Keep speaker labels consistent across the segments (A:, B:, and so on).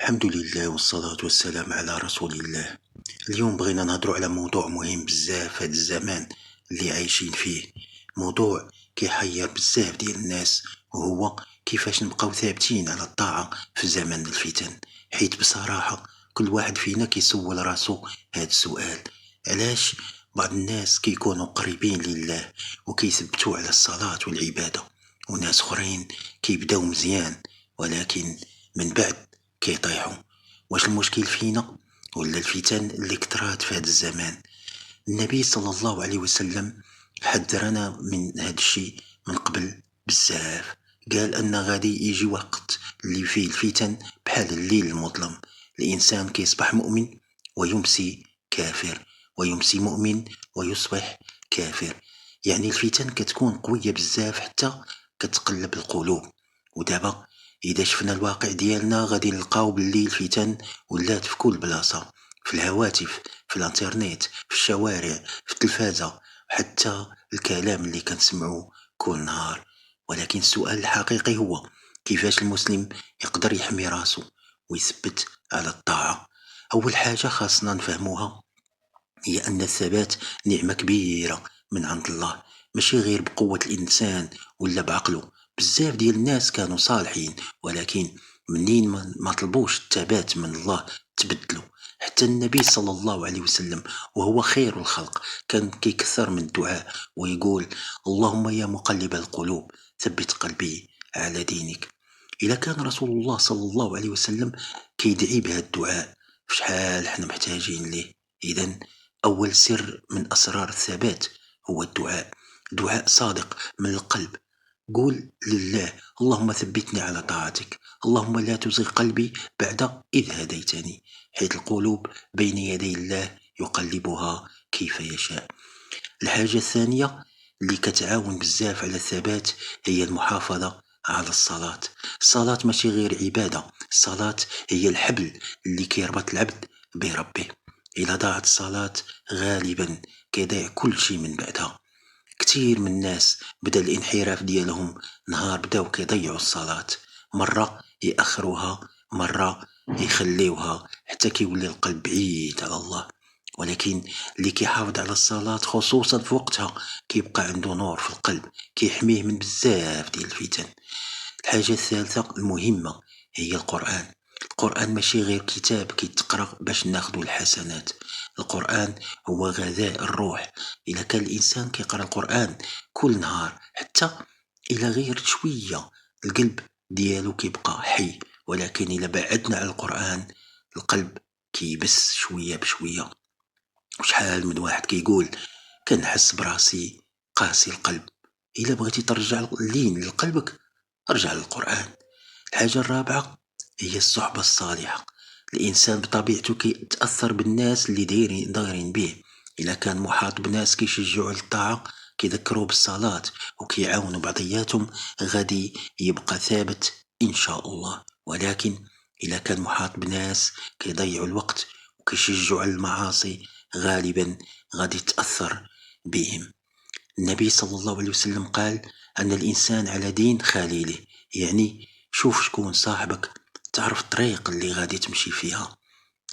A: الحمد لله والصلاة والسلام على رسول الله. اليوم بغينا نهضروا على موضوع مهم بزاف في هذا الزمان اللي عايشين فيه. موضوع كيحير بزاف ديال الناس، وهو كيفاش نبقاو ثابتين على الطاعة في زمن الفتن. حيت بصراحة كل واحد فينا كيسول راسو هذا السؤال: علاش بعض الناس كيكونوا قريبين لله وكيثبتوا على الصلاة والعبادة، وناس اخرين كيبداو مزيان ولكن من بعد كيطيحوا؟ واش المشكل فينا ولا الفتن اللي كثرات في هذا الزمان؟ النبي صلى الله عليه وسلم حذرنا من هذا الشيء من قبل بزاف. قال ان غادي يجي وقت اللي فيه الفتن بحال الليل المظلم. الانسان كيصبح مؤمن ويمسي كافر، ويمسي مؤمن ويصبح كافر. يعني الفتن كتكون قوية بزاف حتى كتقلب القلوب. ودابا اذا شفنا الواقع ديالنا غادي نلقاو باللي الفتن ولات في كل بلاصة، في الهواتف، في الانترنت، في الشوارع، في التلفازة، حتى الكلام اللي كنسمعوه كل نهار. ولكن السؤال الحقيقي هو: كيفاش المسلم يقدر يحمي راسو ويثبت على الطاعة؟ أول حاجة خاصنا نفهموها هي أن الثبات نعمة كبيرة من عند الله، ماشي غير بقوة الإنسان ولا بعقله. بزاف ديال الناس كانوا صالحين ولكن منين ما طلبوش الثبات من الله تبدلوا. حتى النبي صلى الله عليه وسلم وهو خير الخلق كان كيكثر من الدعاء ويقول: اللهم يا مقلب القلوب ثبت قلبي على دينك. إذا كان رسول الله صلى الله عليه وسلم كيدعي بهذا الدعاء، فشحال حنا محتاجين ليه؟ إذن أول سر من أسرار الثبات هو الدعاء. دعاء صادق من القلب. قول لله: اللهم ثبتني على طاعتك، اللهم لا تزغ قلبي بعد إذ هديتني. حيث القلوب بين يدي الله يقلبها كيف يشاء. الحاجة الثانية اللي كتعاون بزاف على الثبات هي المحافظة على الصلاة. الصلاة ماشي غير عبادة، الصلاة هي الحبل اللي كيربط العبد بربه. إلا ضاعت الصلاة غالبا كيضيع كل شيء من بعدها. كتير من الناس بدا الانحراف ديالهم نهار بداو كيضيعوا الصلاة، مرة يأخروها، مرة يخليوها، حتى كيولي القلب بعيد على الله. ولكن اللي كيحافظ على الصلاة خصوصا في وقتها كيبقى عنده نور في القلب كيحميه من بزاف ديال الفتن. الحاجة الثالثة المهمة هي القرآن. القرآن ماشي غير كتاب كيتقرأ باش ناخدو الحسنات، القرآن هو غذاء الروح. إلا كان الإنسان كيقرأ القرآن كل نهار حتى إلا غير شوية القلب ديالو كيبقى حي. ولكن إلا بعدنا على القرآن القلب كيبس شوية بشوية. وشحال من واحد كيقول: كنحس براسي قاسي القلب. إلا بغيتي ترجع اللين لقلبك ارجع للقرآن. الحاجة الرابعة هي الصحبة الصالحة. الإنسان بطبيعته كيتأثر بالناس اللي دايرين به. إلا كان محاط بناس كيشجعوا على الطاعة، كيذكروا بالصلاة وكيعاونوا بعضياتهم، غادي يبقى ثابت إن شاء الله. ولكن إلا كان محاط بناس كيضيعوا الوقت وكيشجعوا على المعاصي، غالبا غادي يتأثر بهم. النبي صلى الله عليه وسلم قال أن الإنسان على دين خليله، يعني شوف شكون صاحبك تعرف الطريق اللي غادي تمشي فيها.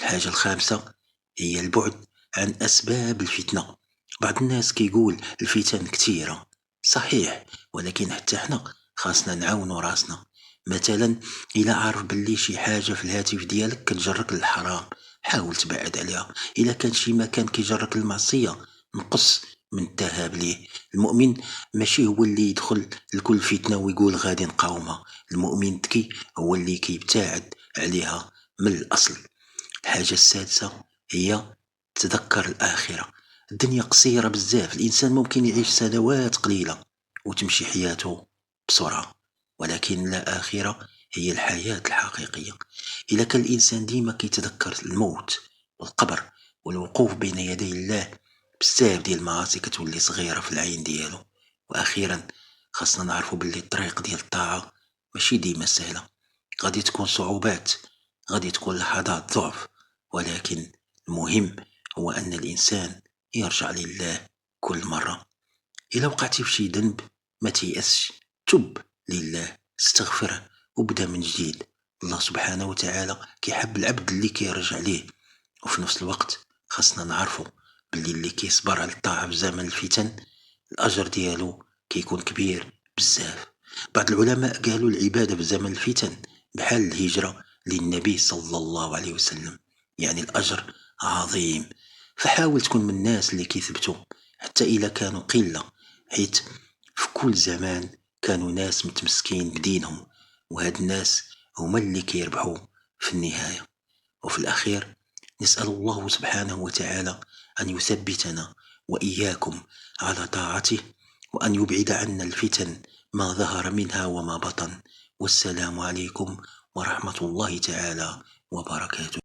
A: الحاجة الخامسة هي البعد عن أسباب الفتنة. بعض الناس كيقول الفتن كثيرة، صحيح، ولكن حتى احنا خاصنا نعاونوا راسنا. مثلا إلا عارف باللي شي حاجة في الهاتف ديالك كتجرك للحرام، حاول تبعد عليها. إلا كان شي مكان كيجرك للمعصية، نقص من الذهاب ليه. المؤمن ماشي هو اللي يدخل لكل فتنة ويقول غادي نقاومها. المؤمن ذكي هو اللي كيبتعد عليها من الأصل. الحاجة السادسة هي تذكر الآخرة. الدنيا قصيرة بزاف، الإنسان ممكن يعيش سنوات قليلة وتمشي حياته بسرعة، ولكن الآخرة هي الحياة الحقيقية. إذا كان الإنسان ديما كيتذكر الموت والقبر والوقوف بين يدي الله، بزاف ديال المعاصي كتولي صغيرة في العين ديالو. وأخيرا خاصنا نعرفو باللي الطريق ديال الطاعة ماشي ديما سهلة، غادي تكون صعوبات، غادي تكون لحظات ضعف، ولكن المهم هو أن الإنسان يرجع لله كل مرة. إلا وقعتي في شي ذنب ما تيأسش، تب لله، استغفره وابدأ من جديد. الله سبحانه وتعالى كيحب العبد اللي كيرجع ليه. وفي نفس الوقت خاصنا نعرفوا باللي اللي كيصبر على الطاعة في زمن الفتن الأجر ديالو كيكون كبير بزاف. بعض العلماء قالوا العبادة في زمن الفتن بحال الهجرة للنبي صلى الله عليه وسلم، يعني الأجر عظيم. فحاول تكون من الناس اللي كيثبتوا حتى إلا كانوا قلة، حيث في كل زمان كانوا ناس متمسكين بدينهم، وهاد الناس هما اللي كيربحوا في النهاية. وفي الأخير نسأل الله سبحانه وتعالى أن يثبتنا وإياكم على طاعته، وأن يبعد عنا الفتن ما ظهر منها وما بطن. والسلام عليكم ورحمة الله تعالى وبركاته.